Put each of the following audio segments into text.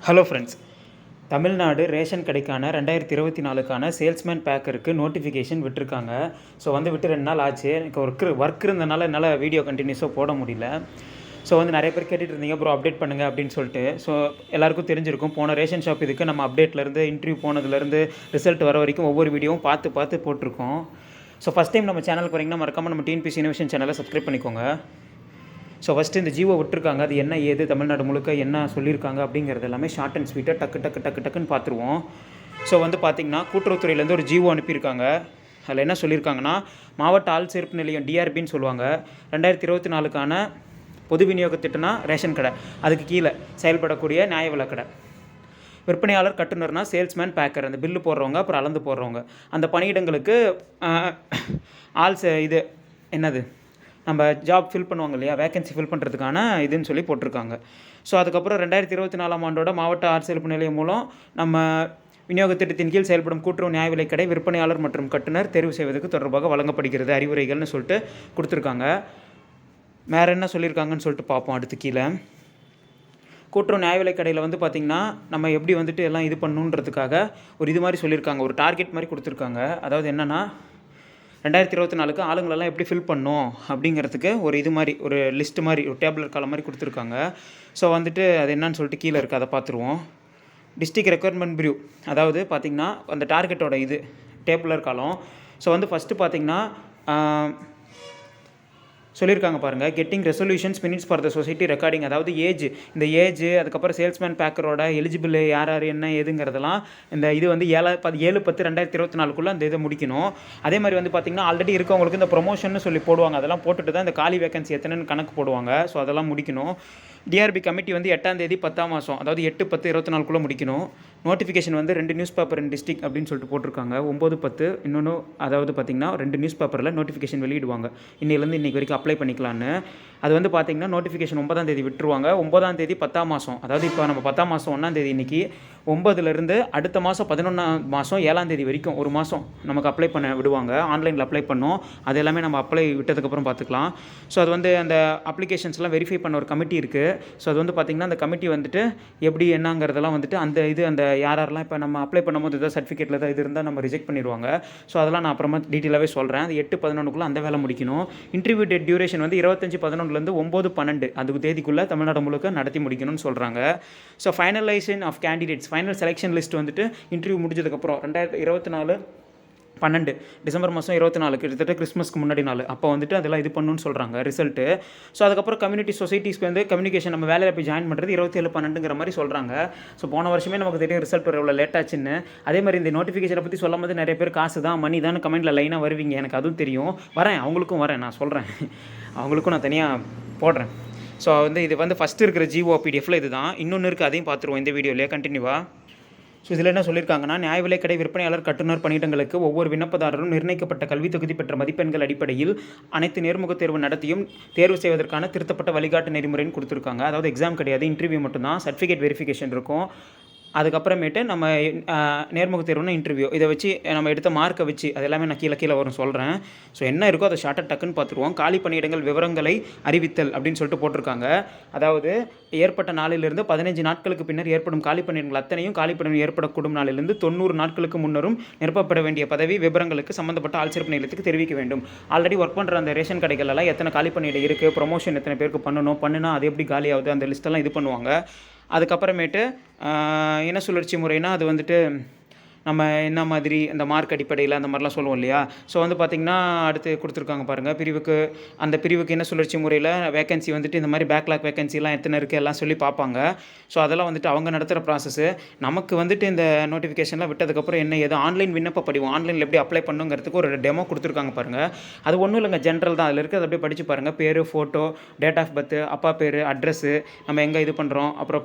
Hello friends, Tamil Nadu ration கடைக்கான 2024க்கான salesman பேக்கருக்கு நோட்டிஃபிகேஷன் விட்டுருக்காங்க. ஸோ விட்டு 2 நாள் ஆச்சு. எனக்கு ஒர்க் இருந்தனால என்னால் வீடியோ கண்டினியூஸாக போட முடியல. ஸோ நிறைய பேர் கேட்டுட்டு இருந்தீங்க, ப்ரோ அப்டேட் பண்ணுங்கள் அப்படின்னு சொல்லிட்டு. ஸோ எல்லாருக்கும் தெரிஞ்சிருக்கும், போன ரேஷன் ஷாப் இதுக்கு நம்ம அப்டேட்லேருந்து இன்டர்வியூ போனதுலேருந்து ரிசல்ட் வர வரைக்கும் ஒவ்வொரு வீடியோவும் பார்த்து போட்டிருக்கோம். ஸோ ஃபஸ்ட் டைம் நம்ம சேனலுக்கு வரீங்கன்னா மறக்காமல் நம்ம டிஎன்பிஎஸ்சி இன்னோவேஷன் சேனலை சப்ஸ்கிரைப் பண்ணிக்கோங்க. ஸோ ஃபஸ்ட்டு இந்த ஜியோ விட்டுருக்காங்க, அது என்ன ஏது தமிழ்நாடு முழுக்க என்ன சொல்லியிருக்காங்க அப்படிங்கிறது எல்லாமே ஷார்ட் அண்ட் ஸ்வீட்டாக டக்குன்னு பார்த்துருவோம். ஸோ பார்த்திங்கன்னா கூட்டுறவுத்துறையிலேருந்து ஒரு ஜியோ அனுப்பியிருக்காங்க. அதில் என்ன சொல்லியிருக்காங்கன்னா, மாவட்ட ஆள் சேர்ப்பு நிலையம் டிஆர்பின்னு சொல்லுவாங்க. 2024க்கான பொது விநியோக திட்டம்னா ரேஷன் கடை, அதுக்கு கீழே செயல்படக்கூடிய நியாய விலை கடை. விற்பனையாளர் கட்டுநர்னா சேல்ஸ்மேன் பேக்கர், அந்த பில்லு போடுறவங்க அப்புறம் அளந்து போடுறவங்க. அந்த பணியிடங்களுக்கு இது என்னது நம்ம ஜாப் ஃபில் பண்ணுவாங்க இல்லையா, வேகன்சி ஃபில் பண்ணுறதுக்கான இதுன்னு சொல்லி போட்டிருக்காங்க. ஸோ அதுக்கப்புறம் 2024ஆம் ஆண்டோட மாவட்ட ஆட்சேர்ப்பு நிலையம் மூலம் நம்ம விநியோக திட்டத்தின் கீழ் செயல்படும் கூட்டுறவு நியாய விலை கடை விற்பனையாளர் மற்றும் கட்டுநர் தேர்வு செய்வதற்கு தொடர்பாக வழங்கப்படுகிறது அறிவுரைகள்னு சொல்லிட்டு கொடுத்துருக்காங்க. வேறு என்ன சொல்லியிருக்காங்கன்னு சொல்லிட்டு பார்ப்போம். அடுத்து கீழே கூட்டுறவு நியாய விலை கடையில் பார்த்திங்கன்னா நம்ம எப்படி எல்லாம் இது பண்ணணுன்றதுக்காக ஒரு இது மாதிரி சொல்லியிருக்காங்க, ஒரு டார்கெட் மாதிரி கொடுத்துருக்காங்க. அதாவது என்னென்னா 2024க்கு ஆளுங்களெல்லாம் எப்படி ஃபில் பண்ணணும் அப்படிங்கிறதுக்கு ஒரு இது மாதிரி ஒரு லிஸ்ட் மாதிரி ஒரு டேபிளர் காலம் மாதிரி கொடுத்துருக்காங்க. ஸோ அது என்னன்னு சொல்லிட்டு கீழே இருக்குது, அதை பார்த்துருவோம். டிஸ்ட்ரிக்ட் ரெக்யர்மெண்ட் பிரியூ, அதாவது பார்த்திங்கன்னா அந்த டார்கெட்டோட இது டேபிளர் காலம். ஸோ ஃபஸ்ட்டு பார்த்திங்கன்னா சொல்லியிருக்காங்க பாருங்கள், getting resolutions minutes for the society recording. அதாவது இந்த ஏஜ் அதுக்கப்புறம் சேல்ஸ்மேன் பேக்கரோட எலிஜிபிள் யார் என்ன ஏதுங்கிறதெல்லாம் இந்த இது 7/10/2024க்குள்ளே அந்த இதை முடிக்கணும். அதே மாதிரி பார்த்திங்கன்னா ஆல்ரெடி இருக்கவங்களுக்கு இந்த ப்ரொமோஷன் சொல்லி போடுவாங்க, அதெல்லாம் போட்டுட்டு தான் இந்த காலி வேகன்சி எத்தனைன்னு கணக்கு போடுவாங்க. ஸோ அதெல்லாம் முடிக்கணும். டிஆர்பி கமிட்டி 8ஆம் தேதி 10ஆம் மாதம், அதாவது 8/10/24க்குள்ளே முடிக்கணும். நோட்டிஃபிகேஷன் 2 நியூஸ் பேப்பர் இன் டிஸ்ட்ரிக்ட் அப்படின்னு சொல்லிட்டு போட்டிருக்காங்க. 9/10 இன்னொன்று, அதாவது பார்த்திங்கன்னா 2 நியூஸ் பேப்பரில் நோட்டிஃபிகேஷன் வெளியிடுவாங்க. இன்னையிலேருந்து இன்றைக்கி வரைக்கும் அப்ளை பண்ணிக்கலான்னு. அது பார்த்திங்கன்னா நோட்டிஃபிகேஷன் 9ஆம் தேதி விட்டுருவாங்க. 9ஆம் தேதி 10ஆம் மாதம், அதாவது இப்போ நம்ம 10ஆம் மாதம் 1ஆம் தேதி இன்றைக்கி, 9லேருந்து அடுத்த மாதம் 11ஆம் மாதம் 7ஆம் தேதி வரைக்கும் ஒரு மாதம் நமக்கு அப்ளை பண்ண விடுவாங்க. ஆன்லைனில் அப்ளை பண்ணோம், அது எல்லாமே நம்ம அப்ளை விட்டதுக்கப்புறம் பார்த்துக்கலாம். ஸோ அது அந்த அப்ளிகேஷன்ஸ்லாம் வெரிஃபை பண்ண ஒரு கமிட்டி இருக்குது. ஸோ அது பார்த்திங்கன்னா அந்த கமிட்டி எப்படி என்னங்கிறதெல்லாம் அந்த யாரெல்லாம் இப்போ நம்ம அப்ளை பண்ணும்போது ஏதாவது சர்டிஃபிகேட்டில் தான் இது இருந்தால் நம்ம ரிஜெக்ட் பண்ணிடுவாங்க. ஸோ அதெல்லாம் நான் அப்புறமா டீட்டெயிலாகவே சொல்கிறேன். அது 8/11க்குள்ளே அந்த வேலை முடிக்கணும். இன்டர்வியூ டேட் டியூரேஷன் 25/11லேருந்து 9/12 அதுக்கு தேதிக்குள்ளே தமிழ்நாடு முழுக்க நடத்தி முடிக்கணும்னு சொல்கிறாங்க. So finalization of candidates, final selection list interview முடிஞ்சதுக்கப்புறம் 2024 12 டிசம்பர் மாதம் 24 கிட்டத்தட்ட கிறிஸ்மஸ்க்கு முன்னாடி நாள் அப்போ அதெல்லாம் இது பண்ணணும்னு சொல்கிறாங்க ரிசல்ட்டு. ஸோ அதுக்கப்புறம் கம்யூனிட்டி சொசைட்டிஸ்க்கு கம்யூனிகேஷன் நம்ம வேலையில் போய் ஜாயின் பண்ணுறது 27/12ங்கிற மாதிரி சொல்கிறாங்க. ஸோ போன வருஷமே நமக்கு தெரியும் ரிசல்ட் வர எவ்வளோ லேட் ஆச்சுன்னு. அதே மாதிரி இந்த நோட்டிஃபிகேஷனை பற்றி சொல்லும் போது நிறைய பேர் காசு தான் மணி தான் கமெண்ட்டில் லைனாக வருவீங்க, எனக்கு அதுவும் தெரியும். அவங்களுக்கும் வரேன், நான் சொல்கிறேன், அவங்களுக்கும் நான் தனியாக போடுறேன். ஸோ இது ஃபஸ்ட்டு இருக்கிற ஜிஓ பிடிஎஃப்பில் இது தான். இன்னொன்று இருக்குது, அதையும் பார்த்துருவோம் இந்த வீடியோலேயே கண்டினியூவாக. ஸோ இதில் என்ன சொல்லியிருக்காங்கன்னா, நியாய விலை கடை விற்பனையாளர் கட்டுநர் பணியிடங்களுக்கு ஒவ்வொரு விண்ணப்பதாரரும் நிர்ணயிக்கப்பட்ட கல்வி தொகுதி பெற்ற மதிப்பெண்கள் அடிப்படையில் அனைத்து நேர்முக தேர்வு நடத்தியும் தேர்வு செய்வதற்கான திருத்தப்பட்ட வழிகாட்டு நெறிமுறைன்னு கொடுத்துருக்காங்க. அதாவது எக்ஸாம் கிடையாது, இன்டர்வியூ மட்டும்தான், சர்டிஃபிகேட் வெரிஃபிகேஷன் இருக்கும். அதுக்கப்புறமேட்டு நம்ம நேர்முக தேர்வுனா இன்டர்வியூ, இதை வச்சு நம்ம எடுத்த மார்க்கை வச்சு அது எல்லாமே நான் கீழே வரும் சொல்கிறேன். ஸோ என்ன இருக்கோ அதை ஷார்ட்டாக டக்குன்னு பார்த்துருவோம். காலி பணியிடங்கள் விவரங்களை அறிவித்தல் அப்படின்னு சொல்லிட்டு போட்டிருக்காங்க. அதாவது ஏற்பட்ட நாளிலிருந்து 15 நாட்களுக்கு பின்னர் ஏற்படும் காலி பணியிடங்கள் அத்தனையும் காலி பணியிடம் ஏற்படக்கூடும் நாளிலிருந்து 90 நாட்களுக்கு முன்னரும் நிரப்பப்பட வேண்டிய பதவி விவரங்களுக்கு சம்மந்தப்பட்ட ஆட்சேர்ப்பு நிலையத்துக்கு தெரிவிக்க வேண்டும். ஆல்ரெடி ஒர்க் பண்ணுற அந்த ரேஷன் கடைகளெல்லாம் எத்தனை காலி பணியிடம் இருக்குது, ப்ரொமோஷன் எத்தனை பேருக்கு பண்ணுனா அது எப்படி காலி ஆகுது, அந்த லிஸ்ட்டெல்லாம் இது பண்ணுவாங்க. அதுக்கப்புறமேட்டு என்ன சுழற்சி முறைனா அது நம்ம என்ன மாதிரி அந்த மார்க் அடிப்படையில் அந்த மாதிரிலாம் சொல்லுவோம் இல்லையா. ஸோ பார்த்திங்கன்னா அடுத்து கொடுத்துருக்காங்க பாருங்கள், அந்த பிரிவுக்கு என்ன சுழற்சி முறையில் வேகன்சி இந்த மாதிரி பேக்லாக் வேகன்சிலாம் எத்தனை இருக்குது எல்லாம் சொல்லி பார்ப்பாங்க. ஸோ அதெல்லாம் அவங்க நடத்துகிற ப்ராசஸ்ஸு. நமக்கு இந்த நோட்டிஃபிகேஷன்லாம் விட்டதுக்கப்புறம் என்ன ஏதோ ஆன்லைன் விண்ணப்ப படிவம், ஆன்லைனில் எப்படி அப்ளை பண்ணுங்கிறதுக்கு ஒரு டெமோ கொடுத்துருக்காங்க பாருங்கள். அது ஒன்றும் இல்லைங்க, ஜென்ரல் தான், அதில் இருக்கிறது அப்படியே படித்து பாருங்கள். பேர், ஃபோட்டோ, டேட் ஆஃப் பர்த், அப்பா பேர், அட்ரஸ்ஸு, நம்ம எங்கே இது பண்ணுறோம், அப்புறம்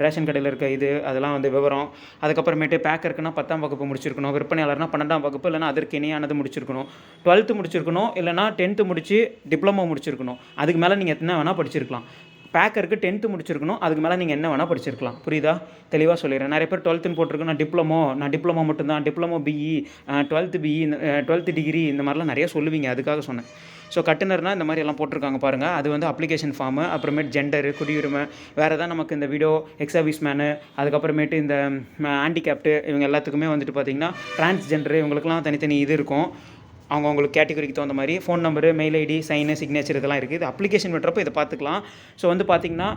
ரேஷன் கடையில் இருக்க இது அதெல்லாம் விவரம். அதுக்கப்புறமேட்டு பேக்கருக்குன்னா 10ஆம் வகுப்பு முடிச்சிருக்கணும், விற்பனையாளர்னா 12ஆம் வகுப்பு இல்லைனா அதற்கு இணையானது முடிச்சிருக்கணும், 12th முடிச்சிருக்கணும், இல்லைனா 10th முடிச்சு டிப்ளமோ முடிச்சிருக்கணும். அதுக்கு மேலே நீங்கள் என்ன வேணால் படிச்சிருக்கலாம். பேக்கருக்கு 10th முடிச்சிருக்கணும், அதுக்கு மேலே நீங்கள் என்ன வேணால் படிச்சிருக்கலாம். புரியுதா? தெளிவாக சொல்லிடுறேன். நிறைய பேர் 12th போட்டிருக்கு, நான் டிப்ளமோ மட்டும்தான், diploma BE, 12th BE, 12th degree இந்த மாதிரிலாம் நிறைய சொல்லுவீங்க, அதுக்காக சொன்னேன். ஸோ கட்டுனர்னால் இந்த மாதிரி எல்லாம் போட்டிருக்காங்க பாருங்கள். அது வந்து அப்ளிகேஷன் ஃபார்மு, அப்புறமேட்டு ஜெண்டரு, குடியுரிமை, வேறு எதாவது நமக்கு இந்த வீடியோ எக்ஸ் சர்வீஸ் மேனு, அதுக்கப்புறமேட்டு இந்த ஹேண்டிகேப்டு இவங்க எல்லாத்துக்குமே வந்துட்டு பார்த்திங்கன்னா டிரான்ஸ்ஜெண்டரு இவங்களுக்குலாம் தனித்தனி இது இருக்கும். அவங்களுக்கு கேட்டகரிக்கு தகுந்த மாதிரி phone number, mail ID, sign, signature இதெல்லாம் இருக்குது. இது அப்ளிகேஷன் விட்டுறப்போ இதை பார்த்துக்கலாம். ஸோ வந்து பார்த்திங்கன்னா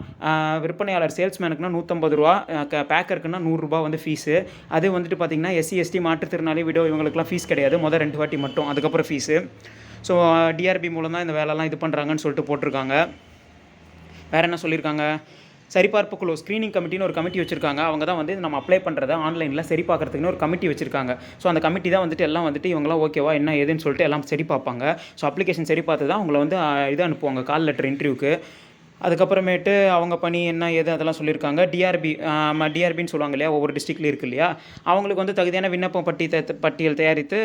விற்பனையாளர் சேல்ஸ்மேனுக்குனா ₹150, பேக்கருக்குன்னா ₹100 வந்து ஃபீஸு. அது வந்துட்டு பார்த்திங்கன்னா எஸ்சி, எஸ்டி, மாற்றுத்திறனாளி, விடோ இவங்களுக்குலாம் ஃபீஸ் கிடையாது. மொதல் 2 வாட்டி மட்டும், அதுக்கப்புறம் ஃபீஸு. ஸோ டிஆர்பி மூலம் தான் இந்த வேலைலாம் இது பண்ணுறாங்கன்னு சொல்லிட்டு போட்டிருக்காங்க. வேறு என்ன சொல்லியிருக்காங்க? சரிபார்ப்பு குழு, ஸ்க்ரீனிங் கமிட்டின்னு ஒரு கமிட்டி வச்சுருக்காங்க. அவங்க தான் வந்து நம்ம அப்ளை பண்ணுறத ஆன்லைனில் சரி பார்க்குறதுக்குன்னு ஒரு கமிட்டி வச்சுருக்காங்க. ஸோ அந்த கமிட்டி தான் வந்துட்டு எல்லாம் வந்துட்டு இவங்களாம் ஓகேவா என்ன ஏதுன்னு சொல்லிட்டு எல்லாம் சரி பார்ப்பாங்க. ஸோ அப்ளிகேஷன் சரி பார்த்து தான் அவங்கள வந்து இது அனுப்புவாங்க கால் லெட்டர் இன்டர்வியூக்கு. அதுக்கப்புறமேட்டு அவங்க பணி என்ன ஏது அதெல்லாம் சொல்லியிருக்காங்க. டிஆர்பின்னு சொல்லுவாங்க இல்லையா, ஒவ்வொரு டிஸ்ட்ரிக்ட்லேயும் இருக்குது இல்லையா, அவங்களுக்கு வந்து தகுதியான விண்ணப்பம் பட்டியல் தயாரித்து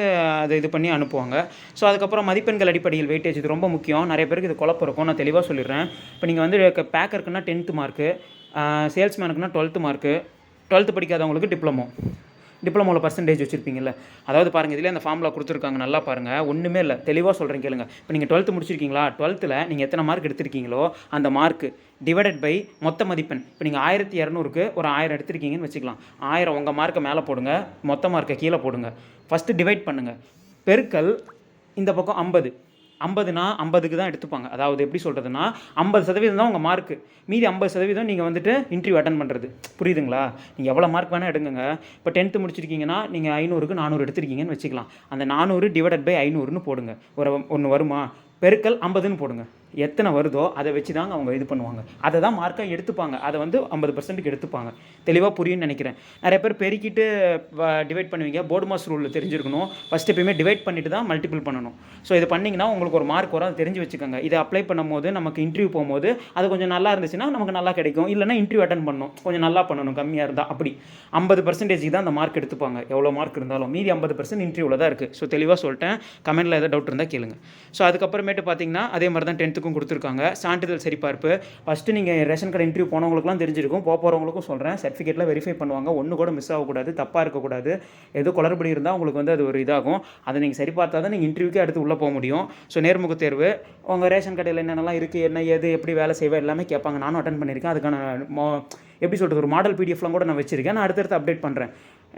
அதை இது பண்ணி அனுப்புவாங்க. ஸோ அதுக்கப்புறம் மதிப்பெண்கள் அடிப்படையில் வெயிட்டேஜ், இது ரொம்ப முக்கியம். நிறைய பேருக்கு இது குழப்பம் இருக்கும், நான் தெளிவாக சொல்லிடுறேன். இப்போ நீங்கள் வந்து பேக்கருக்குன்னா 10th மார்க்கு, சேல்ஸ்மேனுக்குன்னா 12th மார்க்கு, 12th படிக்காதவங்களுக்கு டிப்ளமோவில் பர்சன்டேஜ் வச்சுருப்பீங்கல்ல. அதாவது பாருங்கள், இதில் அந்த ஃபார்முலா கொடுத்துருக்காங்க, நல்லா பாருங்கள். ஒன்றுமே இல்லை, தெளிவாக சொல்கிறேன் கேளுங்க. இப்போ நீங்கள் 12th முடிச்சிருக்கீங்களா, 12th நீங்கள் எத்தனை மார்க் எடுத்திருக்கீங்களோ அந்த மார்க்கு டிவைடட் பை மொத்த மதிப்பெண். இப்போ நீங்கள் 1200க்கு ஒரு 1000 எடுத்திருக்கீங்கன்னு வச்சுக்கலாம். 1000 உங்கள் மார்க்கை மேலே போடுங்க, மொத்த மார்க்கை கீழே போடுங்க. ஃபஸ்ட்டு டிவைட் பண்ணுங்கள், பெருக்கல் இந்த பக்கம் 50னா 50க்கு தான் எடுத்துப்பாங்க. அதாவது எப்படி சொல்கிறதுனா 50% தான் உங்கள் மார்க்கு, மீதி 50% நீங்கள் வந்துட்டு இன்டர்வியூ அட்டன் பண்ணுறது. புரியுதுங்களா? நீங்கள் எவ்வளோ மார்க் வேணால் எடுங்க. இப்போ 10th முடிச்சிருக்கீங்கன்னா நீங்கள் 500க்கு 400 எடுத்திருக்கீங்கன்னு வச்சுக்கலாம். அந்த 400 டிவைடட் பை 500ன்னு போடுங்க. ஒன்று வருமா, பெருக்கல் 50ன்னு போடுங்க. எத்தனை வருதோ அதை வச்சு தாங்க அவங்க இது பண்ணுவாங்க. அதை தான் மார்க்காக எடுத்துப்பாங்க. அதை வந்து 50%க்கு எடுத்துப்பாங்க. தெளிவாக புரியும்னு நினைக்கிறேன். நிறைய பேர் பெருக்கிட்டு டிவைட் பண்ணுவீங்க. போர்டு மாஸ் ரூலில் தெரிஞ்சிருக்கணும். ஃபஸ்ட் எப்பயுமே டிவைட் பண்ணிட்டு தான் மல்டிபிள் பண்ணணும். ஸோ இது பண்ணிங்கன்னா உங்களுக்கு ஒரு மார்க் வரும், அதை தெரிஞ்சு வச்சுக்கோங்க. இதை அப்ளை பண்ணும்போது நமக்கு இன்டர்வியூ போகும்போது அது கொஞ்சம் நல்லா இருந்துச்சுன்னா நமக்கு நல்லா கிடைக்கும். இல்லைனா இன்டர்வியூ அட்டன் பண்ணணும், கொஞ்சம் நல்லா பண்ணணும். கம்மியாக இருந்தால் அப்படி 50% தான் அந்த மார்க் எடுத்துப்பாங்க. எவ்வளோ மார்க் இருந்தாலும் மீதி 50% இன்டர்வியூவில் தான் இருக்குது. ஸோ தெளிவாக சொல்லிட்டேன். கமெண்ட்டில் ஏதாவது டவுட் இருந்தால் கேளுங்க. ஸோ அதுக்கப்புறமேட்டு பார்த்தீங்கன்னா அதே மாதிரி தான் 10th கொடுத்துருக்காங்க. சான்றிதழ் சரிபார்ப்பு ஃபஸ்ட்டு நீங்கள் ரேஷன் கடை இன்டர்வியூ போனவங்களுக்குலாம் தெரிஞ்சிருக்கும், போகிறவங்களுக்கும் சொல்கிறேன். சர்டிஃபிகேட்டில் வெரிஃபை பண்ணுவாங்க. ஒன்று கூட மிஸ் ஆகக்கூடாது, தப்பாக இருக்கக்கூடாது. எது குளறுபடி இருந்தால் உங்களுக்கு வந்து அது ஒரு இதாகும். அதை நீங்கள் சரி பார்த்தா தான் நீங்கள் இன்டர்வியூக்கே அடுத்து உள்ளே போக முடியும். ஸோ நேர்முக தேர்வு, உங்கள் ரேஷன் கடையில் என்னென்னலாம் இருக்குது, என்ன ஏது எப்படி வேலை செய்வேன் எல்லாமே கேட்பாங்க. நானும் அட்டன் பண்ணியிருக்கேன். அதுக்கான எப்படி சொல்கிறது, ஒரு மாடல் பிடிஎஃப்லாம் கூட நான் வச்சுருக்கேன். நான் அடுத்தடுத்து அப்டேட் பண்ணுறேன்.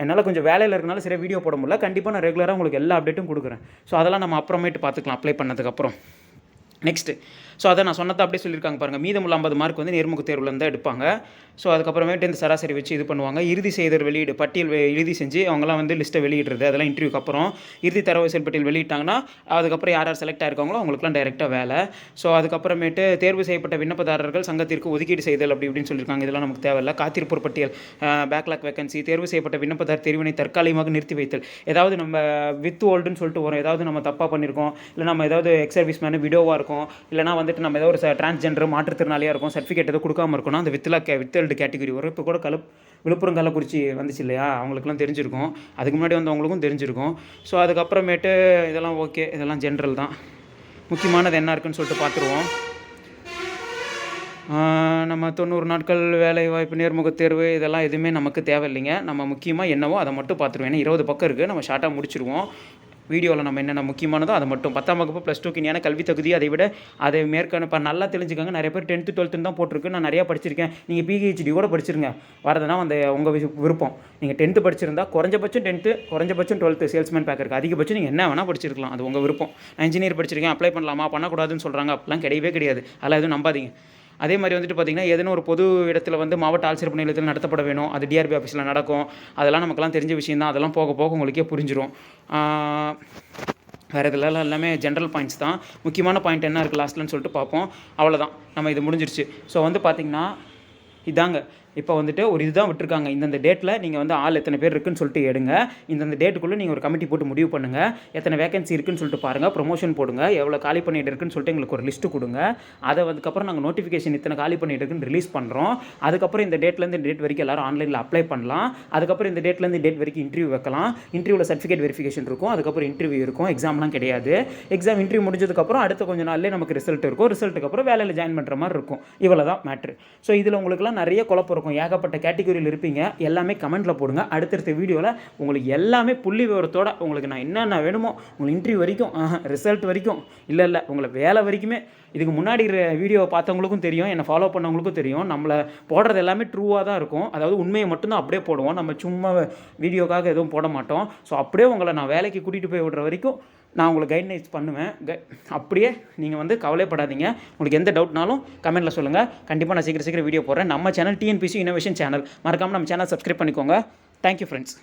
என்னால் கொஞ்சம் வேலையில் இருக்கனால சரியாக வீடியோ போட முடியல. கண்டிப்பாக நான் ரெகுலராக உங்களுக்கு எல்லா அப்டேட்டும் கொடுக்குறேன். ஸோ அதெல்லாம் நம்ம அப்புறமேட்டு பார்த்துக்கலாம் அப்ளை பண்ணதுக்கப்புறம். நெக்ஸ்ட்டு ஸோ அதை நான் சொன்னதை அப்படியே சொல்லியிருக்காங்க பாருங்கள். மீதமுள்ள 50 மார்க் வந்து நேர்முக தேர்வில் தான் எடுப்பாங்க. ஸோ அதுக்கப்புறமேட்டு இந்த சராசரி வச்சு இது பண்ணுவாங்க. இறுதி செய்தர் வெளியீடு பட்டியல் இறுதி செஞ்சு அவங்களாம் வந்து லிஸ்ட்டை வெளியிடுறது, அதெல்லாம் இன்டர்வியூக்கு அப்புறம் இறுதி தரவு பட்டியல் வெளியிட்டாங்கன்னா அதுக்கப்புறம் யார் செலக்ட் ஆயிருக்காங்களோ அவங்களுக்குலாம் டைரெக்டாக வேலை. ஸோ அதுக்கப்புறமேட்டு தேர்வு செய்யப்பட்ட விண்ணப்பதாரர்கள் சங்கத்திற்கு ஒதுக்கீடு செய்தல் அப்படி இப்படின்னு சொல்லியிருக்காங்க. இதெல்லாம் நமக்கு தேவையில்லை. காத்திருப்போர் பட்டியல், பேக்லாக் வேகன்சி, தேர்வு செய்யப்பட்ட விண்ணப்பதார் தெரிவினை தற்காலிகமாக நிறுத்தி வைத்தல். ஏதாவது நம்ம வித் ஓல்டுன்னு சொல்லிட்டு வரும், ஏதாவது நம்ம தப்பாக பண்ணியிருக்கோம், இல்லை நம்ம ஏதாவது எக்ஸ் சர்வீஸ் மேனு விடோவாக இருக்கும், இல்லைனா வந்துட்டு நம்ம ஏதோ ஒரு டிரான்ஸ்ஜெண்டர் மாற்றுத்திறனாளியாக இருக்கும், சர்டிஃபிகேட் எதுவும் கொடுக்காம இருக்கணும், அந்த வித்தல்டு கேட்டகரி வரும். இப்போ கூட விழுப்புரம் கள்ளக்குறிச்சி வந்துச்சு இல்லையா, அவங்களுக்குலாம் தெரிஞ்சிருக்கும். அதுக்கு முன்னாடி வந்தவங்களுக்கும் தெரிஞ்சிருக்கும். ஸோ அதுக்கப்புறமேட்டு இதெல்லாம் ஓகே, இதெல்லாம் ஜென்ரல் தான். முக்கியமானது என்ன இருக்குன்னு சொல்லிட்டு பார்த்துருவோம். நம்ம 90 நாட்கள் வேலை வாய்ப்பு, நேர்முக தேர்வு இதெல்லாம் எதுவுமே நமக்கு தேவையில்லைங்க. நம்ம முக்கியமாக என்னவோ அதை மட்டும் பார்த்துருவோம். ஏன்னா 20 பக்கம் இருக்குது, நம்ம ஷார்ட்டாக முடிச்சிருவோம். வீடியோவில் நம்ம என்னென்ன முக்கியமானதோ அதை மட்டும் 10ஆம் வகுப்பு +2க்கு இணையான கல்வி தகுதி, அதை விட அதை இப்போ நல்லா தெரிஞ்சுக்காங்க. நிறைய பேர் 10th 12th தான் போட்டிருக்கு. நான் நிறையா படிச்சிருக்கேன். நீங்கள் PhD கூட படிச்சிருங்க, வரதுனா அந்த உங்கள் விருப்பம். நீங்கள் 10th படிச்சிருந்தா குறைஞ்சபட்சம் 10th, குறைஞ்சபட்சம் 12th சேல்ஸ்மேன் பேக்கருக்கு, அதிகபட்சம் நீங்கள் என்ன வேணால் படிச்சிருக்கலாம். அது உங்கள் விருப்பம். நான் இன்ஜினியர் படிச்சிருக்கேன், அப்ளை பண்ணலாமா பண்ணக்கூடாதுன்னு சொல்கிறாங்க. அப்படிலாம் கிடையவே கிடையாது. அதெல்லாம் எதுவும் நம்பாதீங்க. அதே மாதிரி வந்துட்டு பார்த்திங்கன்னா எதனா ஒரு பொது இடத்துல வந்து மாவட்ட ஆட்சியர் பணி நிலையத்தில் நடத்தப்பட வேணும். அது டிஆர்பி ஆஃபீஸில் நடக்கும். அதெல்லாம் நமக்குலாம் தெரிஞ்ச விஷயம் தான். அதெல்லாம் போக போக உங்களுக்கே புரிஞ்சிடும். வேறு இதெல்லாம் எல்லாமே ஜென்ரல் பாயிண்ட்ஸ் தான். முக்கியமான பாயிண்ட் என்ன இருக்குது லாஸ்ட்லன்னு சொல்லிட்டு பார்ப்போம். அவ்வளோதான், நம்ம இது முடிஞ்சிருச்சு. ஸோ வந்து பார்த்திங்கன்னா இதாங்க இப்போ வந்துட்டு ஒரு இதுதான் விட்டுருக்காங்க. இந்தந்த டேட்டில் நீங்கள் வந்து ஆள் எத்தனை பேர் இருக்குன்னு சொல்லிட்டு எடுங்க. இந்தந்த டேட்டுக்குள்ளே நீங்கள் ஒரு கமிட்டி போட்டு முடிவு பண்ணுங்கள். எத்தனை வேகன்சி இருக்குன்னு சொல்லிட்டு பாருங்கள், ப்ரொமோஷன் போடுங்க, எவ்வளோ காலி பண்ணிட்டு இருக்குன்னு சொல்லிட்டு எங்களுக்கு ஒரு லிஸ்ட்டு கொடுங்க. அதை அதுக்கப்புறம் நாங்கள் நோட்டிஃபிகேஷன் இத்தனை காலி பண்ணிட்டு இருக்குன்னு ரிலீஸ் பண்ணுறோம். அதுக்கப்புறம் இந்த டேட்லேருந்து இந்த டேட் வரைக்கும் எல்லோரும் ஆன்லைனில் அப்ளை பண்ணலாம். அதுக்கப்புறம் இந்த டேட்லேருந்து டேட் வரைக்கும் இன்டர்வியூ வைக்கலாம். இன்டர்வியூவில் சர்டிஃபிகேட் வெரிஃபிகேஷன் இருக்கும். அதுக்கப்புறம் இன்டர்வியூ இருக்கும். எக்ஸாம்லாம் கிடையாது. எக்ஸாம் இன்டர்வியூ முடிஞ்சதுக்கப்புறம் அடுத்த கொஞ்சம் நாள்லேயே நமக்கு ரிசல்ட் இருக்கும். ரிசல்ட்டுக்கு அப்புறம் வேலையில் ஜாயின் பண்ணுற மாதிரி இருக்கும். இவ்வளோ தான் மேட்ரு. ஸோ இதில் உங்களுக்குலாம் நிறைய குழப்பம் இருக்கும். இருக்கும், ஏகப்பட்ட கேட்டகரியில் இருப்பீங்க. எல்லாமே கமெண்ட்டில் போடுங்க. அடுத்தடுத்த வீடியோவில் உங்களுக்கு எல்லாமே புள்ளி விவரத்தோட உங்களுக்கு நான் என்னென்ன வேணுமோ உங்களுக்கு இன்டர்வியூ வரைக்கும் ரிசல்ட் வரைக்கும் இல்லை உங்களை வேலை வரைக்குமே இதுக்கு முன்னாடி வீடியோவை பார்த்தவங்களுக்கும் தெரியும், என்னை ஃபாலோ பண்ணவங்களுக்கும் தெரியும். நம்மளை போடுறது எல்லாமே ட்ரூவாக தான் இருக்கும். அதாவது உண்மையை மட்டும்தான் அப்படியே போடுவோம். நம்ம சும்மா வீடியோக்காக எதுவும் போட மாட்டோம். ஸோ அப்படியே உங்களை நான் வேலைக்கு கூட்டிகிட்டு போய் விடுற வரைக்கும் நான் உங்களுக்கு கைட்லைன்ஸ் பண்ணுவேன். அப்படியே நீங்கள் வந்து கவலைப்படாதீங்க. உங்களுக்கு எந்த டவுட்னாலும் கமெண்ட்டில் சொல்லுங்கள். கண்டிப்பாக நான் சீக்கிரம் வீடியோ போடுறேன். நம்ம சேனல் டிஎன்பிசி இன்னோவேஷன் சேனல். மறக்காமல் நம்ம சேனல் சப்ஸ்கிரைப் பண்ணிக்கோங்க. Thank you friends.